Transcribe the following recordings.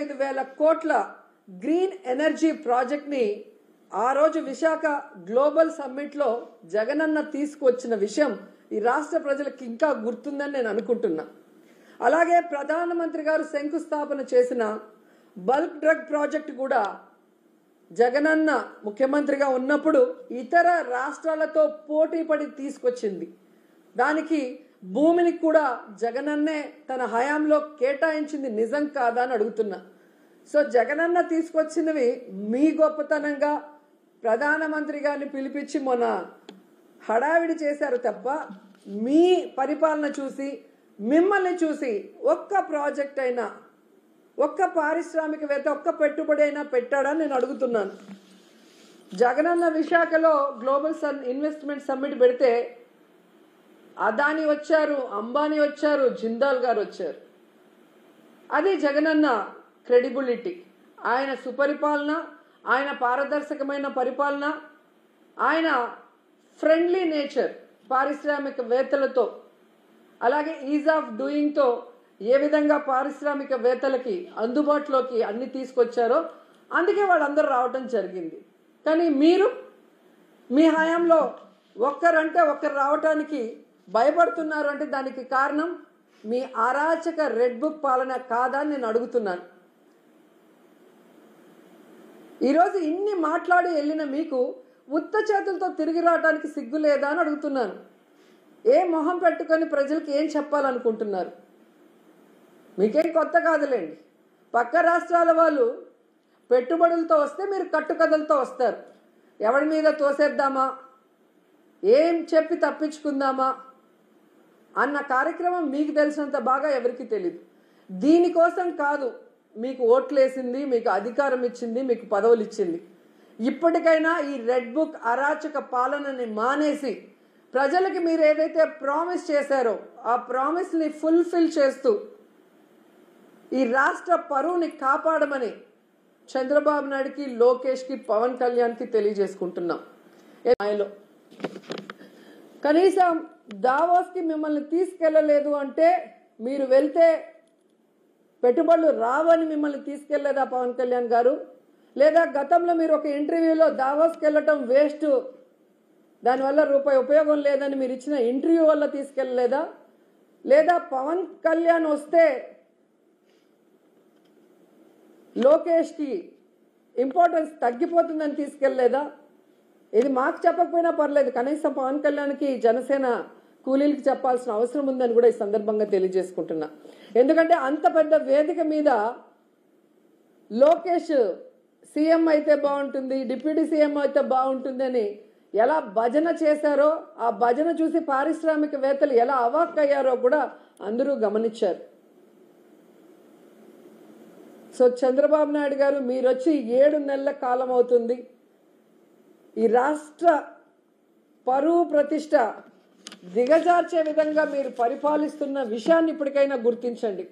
5,000 కోట్ల green energy ప్రాజెక్ట్ని ఆ రోజు విశాఖ గ్లోబల్ సమ్మిట్లో జగనన్న తీసుకొచ్చిన విషయం ఈ రాష్ట్ర ప్రజలకు ఇంకా గుర్తుందని నేను అనుకుంటున్నా. అలాగే ప్రధానమంత్రి గారు శంకుస్థాపన చేసిన బల్క్ డ్రగ్ ప్రాజెక్ట్ కూడా జగనన్న ముఖ్యమంత్రిగా ఉన్నప్పుడు ఇతర రాష్ట్రాలతో పోటీ పడి తీసుకొచ్చింది. దానికి భూమిని కూడా జగనన్నే తన హయాంలో కేటాయించింది నిజం కాదా అని అడుగుతున్నా. సో జగనన్న తీసుకొచ్చినవి మీ గొప్పతనంగా ప్రధానమంత్రి గారిని పిలిపించి మొన్న హడావిడి చేశారు తప్ప మీ పరిపాలన చూసి మిమ్మల్ని చూసి ఒక్క ప్రాజెక్ట్ అయినా ఒక్క పారిశ్రామికవేత్త ఒక్క పెట్టుబడి అయినా పెట్టాడని నేను అడుగుతున్నాను. జగనన్న విశాఖలో గ్లోబల్ ఇన్వెస్ట్మెంట్ సమ్మిట్ పెడితే అదాని వచ్చారు, అంబానీ వచ్చారు, జిందాల్ గారు వచ్చారు. అది జగనన్న క్రెడిబిలిటీ, ఆయన సుపరిపాలన, ఆయన పారదర్శకమైన పరిపాలన, ఆయన ఫ్రెండ్లీ నేచర్ పారిశ్రామికవేత్తలతో, అలాగే ఈజ్ ఆఫ్ డూయింగ్తో ఏ విధంగా పారిశ్రామికవేత్తలకి అందుబాటులోకి అన్ని తీసుకొచ్చారో అందుకే వాళ్ళందరూ రావటం జరిగింది. కానీ మీరు మీ హయాంలో ఒక్కరంటే ఒక్కరు రావటానికి భయపడుతున్నారు అంటే దానికి కారణం మీ అరాచక రెడ్ బుక్ పాలన కాదా అని నేను అడుగుతున్నాను. ఈరోజు ఇన్ని మాట్లాడి వెళ్ళిన మీకు ఉత్త చేతులతో తిరిగి రావడానికి సిగ్గు లేదా అని అడుగుతున్నాను. ఏ మొహం పెట్టుకొని ప్రజలకు ఏం చెప్పాలనుకుంటున్నారు? మీకేం కొత్త కాదులేండి. పక్క రాష్ట్రాల వాళ్ళు పెట్టుబడులతో వస్తే మీరు కట్టుకథలతో వస్తారు. ఎవరి మీద తోసేద్దామా, ఏం చెప్పి తప్పించుకుందామా అన్న కార్యక్రమం మీకు తెలిసినంత బాగా ఎవరికి తెలియదు. దీనికోసం కాదు మీకు ఓట్లేసింది, మీకు అధికారం ఇచ్చింది, మీకు పదవులు ఇచ్చింది. ఇప్పటికైనా ఈ రెడ్ బుక్ అరాచక పాలనని మానేసి ప్రజలకి మీరు ఏదైతే ప్రామిస్ చేశారో ఆ ప్రామిస్ని ఫుల్ఫిల్ చేస్తూ ఈ రాష్ట్ర పరువుని కాపాడమని చంద్రబాబు నాయుడుకి, లోకేష్కి, పవన్ కళ్యాణ్కి తెలియజేసుకుంటున్నాం. కనీసం దావోస్కి మిమ్మల్ని తీసుకెళ్ళలేదు అంటే మీరు వెళ్తే పెట్టుబడులు రావని మిమ్మల్ని తీసుకెళ్లేదా పవన్ కళ్యాణ్ గారు? లేదా గతంలో మీరు ఒక ఇంటర్వ్యూలో దావోస్కి వెళ్ళటం వేస్ట్, దానివల్ల రూపాయి ఉపయోగం లేదని మీరు ఇచ్చిన ఇంటర్వ్యూ వల్ల తీసుకెళ్ళలేదా? లేదా పవన్ కళ్యాణ్ వస్తే లోకేష్కి ఇంపార్టెన్స్ తగ్గిపోతుందని తీసుకెళ్ళలేదా? ఇది మాకు చెప్పకపోయినా పర్లేదు, కనీసం పవన్ కళ్యాణ్కి జనసేన కూలీలకి చెప్పాల్సిన అవసరం ఉందని కూడా ఈ సందర్భంగా తెలియజేసుకుంటున్నా. ఎందుకంటే అంత పెద్ద వేదిక మీద లోకేష్ సీఎం అయితే బాగుంటుంది, డిప్యూటీ సీఎం అయితే బాగుంటుంది అని ఎలా భజన చేశారో ఆ భజన చూసి పారిశ్రామికవేత్తలు ఎలా అవాక్కయ్యారో కూడా అందరూ గమనించారు. సో చంద్రబాబు నాయుడు గారు మీరు వచ్చి 7 నెలల కాలం అవుతుంది. ఈ రాష్ట్ర పరువు ప్రతిష్ట దిగజార్చే విధంగా మీరు పరిపాలిస్తున్న విషయాన్ని ఇప్పటికైనా గుర్తించండి.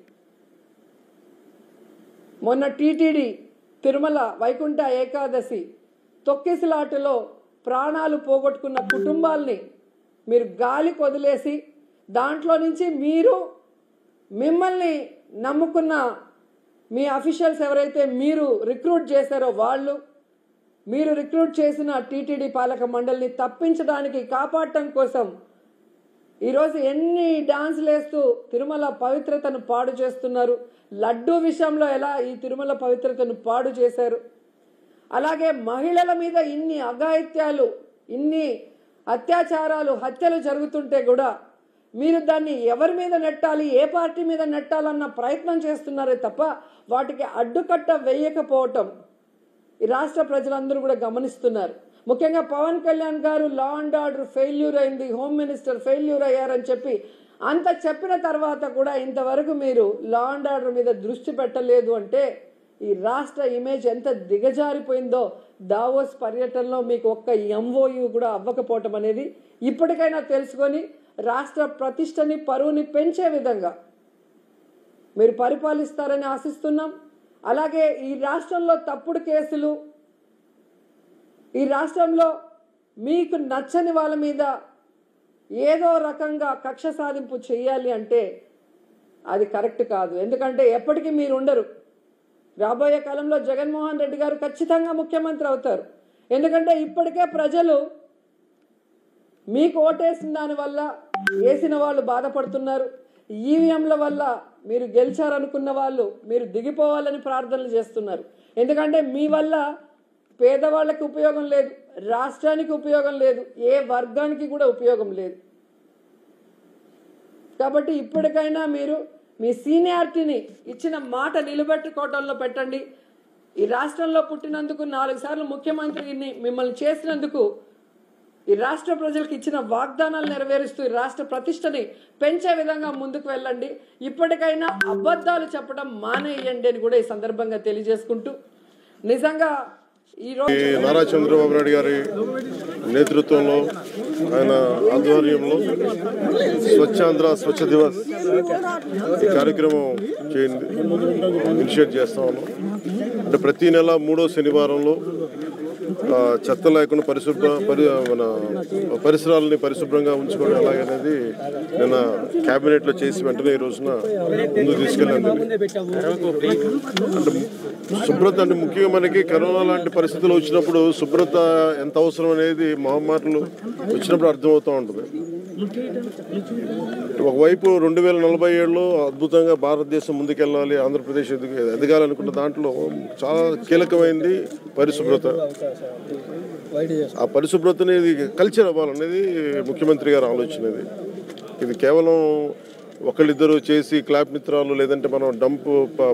మొన్న టీటీడీ తిరుమల వైకుంఠ ఏకాదశి తొక్కిసలాటలో ప్రాణాలు పోగొట్టుకున్న కుటుంబాల్ని మీరు గాలికి వదిలేసి దాంట్లో నుంచి మిమ్మల్ని నమ్ముకున్న మీ అఫీషియల్స్ ఎవరైతే మీరు రిక్రూట్ చేశారో వాళ్ళు, మీరు రిక్రూట్ చేసిన టీటీడీ పాలక మండలిని తప్పించడానికి, కాపాడటం కోసం ఈరోజు ఎన్ని డాన్సులు వేస్తూ తిరుమల పవిత్రతను పాడు చేస్తున్నారు. లడ్డూ విషయంలో ఎలా ఈ తిరుమల పవిత్రతను పాడు చేశారు. అలాగే మహిళల మీద ఇన్ని అఘాయిత్యాలు, ఇన్ని అత్యాచారాలు, హత్యలు జరుగుతుంటే కూడా మీరు దాన్ని ఎవరి మీద నెట్టాలి, ఏ పార్టీ మీద నెట్టాలన్న ప్రయత్నం చేస్తున్నారే తప్ప వాటికి అడ్డుకట్ట వేయకపోవటం ఈ రాష్ట్ర ప్రజలందరూ కూడా గమనిస్తున్నారు. ముఖ్యంగా పవన్ కళ్యాణ్ గారు లా అండ్ ఆర్డర్ ఫెయిల్యూర్ అయింది, హోమ్ మినిస్టర్ ఫెయిల్యూర్ అయ్యారని చెప్పి అంత చెప్పిన తర్వాత కూడా ఇంతవరకు మీరు లా అండ్ ఆర్డర్ మీద దృష్టి పెట్టలేదు అంటే ఈ రాష్ట్ర ఇమేజ్ ఎంత దిగజారిపోయిందో దావోస్ పర్యటనలో మీకు ఒక్క ఎంఓయూ కూడా అవ్వకపోవటం అనేది ఇప్పటికైనా తెలుసుకొని రాష్ట్ర ప్రతిష్టని, పరువుని పెంచే విధంగా మీరు పరిపాలిస్తారని ఆశిస్తున్నాం. అలాగే ఈ రాష్ట్రంలో తప్పుడు కేసులు, ఈ రాష్ట్రంలో మీకు నచ్చని వాళ్ళ మీద ఏదో రకంగా కక్ష సాధింపు చేయాలి అంటే అది కరెక్ట్ కాదు. ఎందుకంటే ఎప్పటికీ మీరు ఉండరు. రాబోయే కాలంలో జగన్మోహన్ రెడ్డి గారు ఖచ్చితంగా ముఖ్యమంత్రి అవుతారు. ఎందుకంటే ఇప్పటికే ప్రజలు మీకు ఓటేసిన దానివల్ల వేసిన వాళ్ళు బాధపడుతున్నారు. ఈవీఎంల వల్ల మీరు గెలిచారనుకున్న వాళ్ళు మీరు దిగిపోవాలని ప్రార్థనలు చేస్తున్నారు. ఎందుకంటే మీ వల్ల పేదవాళ్ళకి ఉపయోగం లేదు, రాష్ట్రానికి ఉపయోగం లేదు, ఏ వర్గానికి కూడా ఉపయోగం లేదు. కాబట్టి ఇప్పటికైనా మీరు మీ సీనియారిటీని ఇచ్చిన మాట నిలబెట్టుకోవడంలో పెట్టండి. ఈ రాష్ట్రంలో పుట్టినందుకు 4 సార్లు ముఖ్యమంత్రిని మిమ్మల్ని చేసినందుకు ఈ రాష్ట్ర ప్రజలకు ఇచ్చిన వాగ్దానాలు నెరవేరుస్తూ ఈ రాష్ట్ర ప్రతిష్టని పెంచే విధంగా ముందుకు వెళ్ళండి. ఇప్పటికైనా అబద్ధాలు చెప్పడం మానేయండి అని కూడా ఈ సందర్భంగా తెలియజేసుకుంటూ, నిజంగా నారా చంద్రబాబు నాయుడు గారి నేతృత్వంలో ఆయన ఆధ్వర్యంలో స్వచ్ఛాంధ్ర స్వచ్ఛ దివస్ ఈ కార్యక్రమం ఇనిషియేట్ చేస్తా ఉన్నాం. అంటే ప్రతి నెల 3వ శనివారంలో చెత్త లేకుండా మన పరిసరాలని పరిశుభ్రంగా ఉంచుకోవడం ఎలాగనేది నిన్న క్యాబినెట్లో చేసి వెంటనే ఈ రోజున ముందుకు తీసుకెళ్ళండి. అంటే శుభ్రత అంటే ముఖ్యంగా మనకి కరోనా లాంటి పరిస్థితులు వచ్చినప్పుడు శుభ్రత ఎంత అవసరం అనేది మహమ్మారులు వచ్చినప్పుడు అర్థమవుతూ ఉంటుంది. ఒకవైపు 2047లో అద్భుతంగా భారతదేశం ముందుకెళ్ళాలి, ఆంధ్రప్రదేశ్ ఎదగాలనుకున్న దాంట్లో చాలా కీలకమైంది పరిశుభ్రత. ఆ పరిశుభ్రతని కల్చర్ అవ్వాలనేది ముఖ్యమంత్రి గారి ఆలోచన. ఇది కేవలం ఒకళ్ళిద్దరు చేసి క్లాప్ మిత్రాలు లేదంటే మనం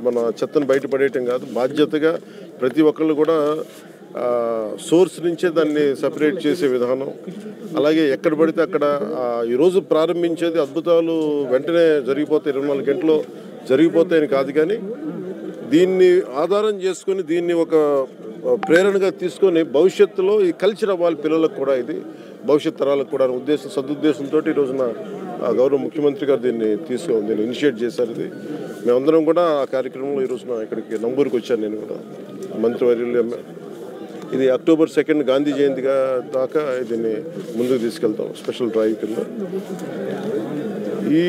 మన చెత్తను బయటపడేయటం కాదు. బాధ్యతగా ప్రతి ఒక్కళ్ళు కూడా సోర్స్ నుంచే దాన్ని సపరేట్ చేసే విధానం. అలాగే ఎక్కడ పడితే అక్కడ ఈరోజు ప్రారంభించేది అద్భుతాలు వెంటనే జరిగిపోతాయి, 24 గంటల్లో జరిగిపోతాయని కాదు, కానీ దీన్ని ఆధారం చేసుకొని దీన్ని ఒక ప్రేరణగా తీసుకొని భవిష్యత్తులో ఈ కల్చర్ అవ్వాలి పిల్లలకు కూడా, ఇది భవిష్యత్ తరాలకు కూడా సదుద్దేశంతో ఈ రోజున గౌరవ ముఖ్యమంత్రి గారు దీన్ని ఇనిషియేట్ చేశారు. ఇది మేమందరం కూడా ఆ కార్యక్రమంలో ఈ రోజున ఇక్కడికి నంబూరుకి వచ్చాను. నేను కూడా మంత్రివర్యులు ఇది అక్టోబర్ 2 గాంధీ జయంతిగా దాకా దీన్ని ముందుకు తీసుకెళ్తాం స్పెషల్ డ్రైవ్ కింద. ఈ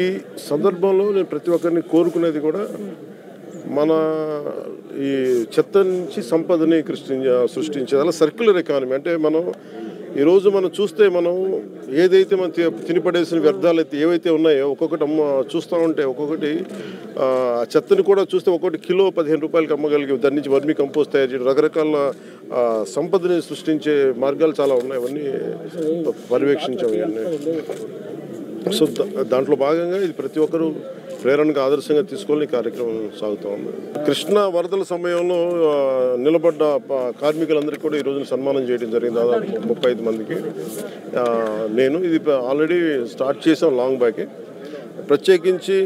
సందర్భంలో నేను ప్రతి ఒక్కరిని కోరుకునేది కూడా మన ఈ చెత్త నుంచి సంపదని సృష్టించేది అలా సర్క్యులర్ ఎకానమీ. అంటే మనం ఈరోజు మనం చూస్తే మనం ఏదైతే మనం తినిపడేసిన వ్యర్థాలు అయితే ఏవైతే ఉన్నాయో ఒక్కొక్కటి చూస్తూ ఉంటే ఒక్కొక్కటి చెత్తని కూడా చూస్తే ఒక్కొక్కటి కిలో 15 రూపాయలకి అమ్మగలిగి దాని నుంచి వర్మీ కంపోస్ట్ తయారు చేయడం, రకరకాల సంపదని సృష్టించే మార్గాలు చాలా ఉన్నాయి. అవన్నీ పర్యవేక్షించాము ఇవన్నీ. సో దాంట్లో భాగంగా ఇది ప్రతి ఒక్కరూ ప్రేరణగా ఆదర్శంగా తీసుకొని కార్యక్రమం సాగుతూ ఉంది. కృష్ణా వరదల సమయంలో నిలబడ్డ కార్మికులందరికీ కూడా ఈ రోజున సన్మానం చేయడం జరిగింది, దాదాపు 35 మందికి. నేను ఇది ఆల్రెడీ స్టార్ట్ చేసాం లాంగ్ బ్యాకే. ప్రత్యేకించి